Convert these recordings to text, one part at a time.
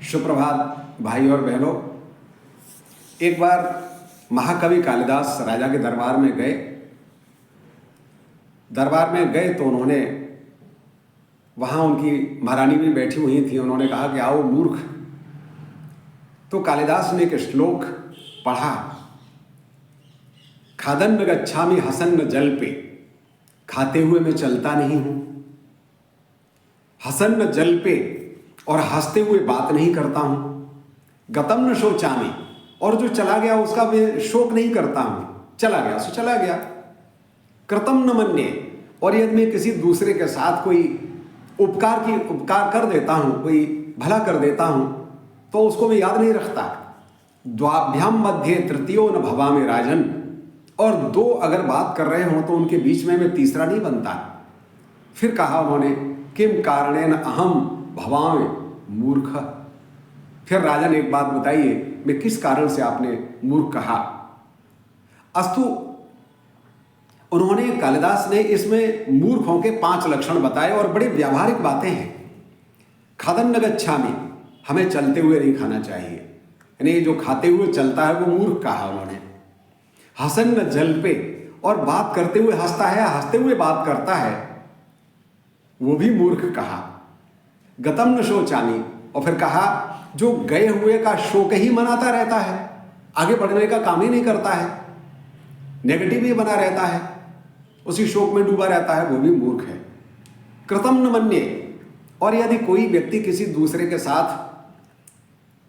सुप्रभात भाई और बहनों। एक बार महाकवि कालिदास राजा के दरबार में गए। दरबार में गए तो उन्होंने वहाँ उनकी महारानी भी बैठी हुई थी। उन्होंने कहा कि आओ मूर्ख। तो कालिदास ने एक श्लोक पढ़ा, खादन्न गच्छामि हसन्न जल पे, खाते हुए मैं चलता नहीं हूं, हसन्न जल पे और हंसते हुए बात नहीं करता हूं, गतम न शोचामि और जो चला गया उसका मैं शोक नहीं करता हूं, चला गया सो चला गया, कृतम न मन्ये और यदि मैं किसी दूसरे के साथ कोई उपकार कर देता हूं, कोई भला कर देता हूं तो उसको मैं याद नहीं रखता। द्वाभ्याम मध्ये तृतीयो न भवामि राजन, और दो अगर बात कर रहे हो तो उनके बीच में मैं तीसरा नहीं बनता। फिर कहा उन्होंने, किम कारणेन अहम भवामि मूर्ख। फिर राजा ने एक बात बताइए, मैं किस कारण से आपने मूर्ख कहा। अस्तु, उन्होंने कालिदास ने इसमें मूर्खों के 5 लक्षण बताए और बड़ी व्यावहारिक बातें हैं। खादन्न गच्छामि, हमें चलते हुए नहीं खाना चाहिए, यानी जो खाते हुए चलता है वो मूर्ख कहा उन्होंने। हसन्न जल पे, और बात करते हुए हंसता है, हंसते हुए बात करता है, वो भी मूर्ख कहा। गतम न शोचामि, और फिर कहा जो गए हुए का शोक ही मनाता रहता है, आगे बढ़ने का काम ही नहीं करता है, नेगेटिव ही बना रहता है, उसी शोक में डूबा रहता है, वो भी मूर्ख है। कृतम न मन्ये, और यदि कोई व्यक्ति किसी दूसरे के साथ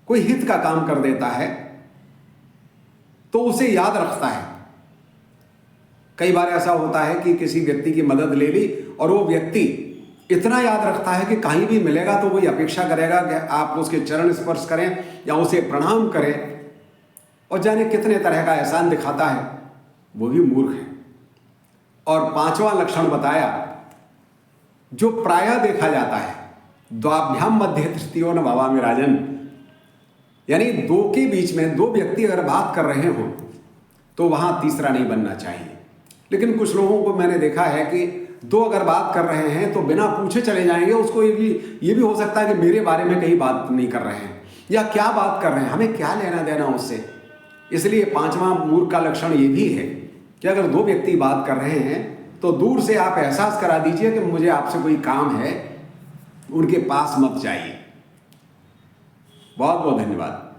कोई हित का काम कर देता है तो उसे याद रखता है। कई बार ऐसा होता है कि किसी व्यक्ति की मदद ले ली और वो व्यक्ति इतना याद रखता है कि कहीं भी मिलेगा तो वही अपेक्षा करेगा कि आप उसके चरण स्पर्श करें या उसे प्रणाम करें, और जाने कितने तरह का एहसान दिखाता है, वो भी मूर्ख है। और 5वां लक्षण बताया जो प्रायः देखा जाता है, द्वाभ्याम मध्ये तृतीयो न भवामि राजन, यानी दो के बीच में दो व्यक्ति अगर बात कर रहे हो तो वहां तीसरा नहीं बनना चाहिए। लेकिन कुछ लोगों को मैंने देखा है कि दो अगर बात कर रहे हैं तो बिना पूछे चले जाएंगे। उसको ये भी हो सकता है कि मेरे बारे में कहीं बात नहीं कर रहे हैं या क्या बात कर रहे हैं, हमें क्या लेना देना उससे। इसलिए 5वां मूर्ख का लक्षण ये भी है कि अगर दो व्यक्ति बात कर रहे हैं तो दूर से आप एहसास करा दीजिए कि मुझे आपसे कोई काम है, उनके पास मत जाइए। बहुत बहुत धन्यवाद।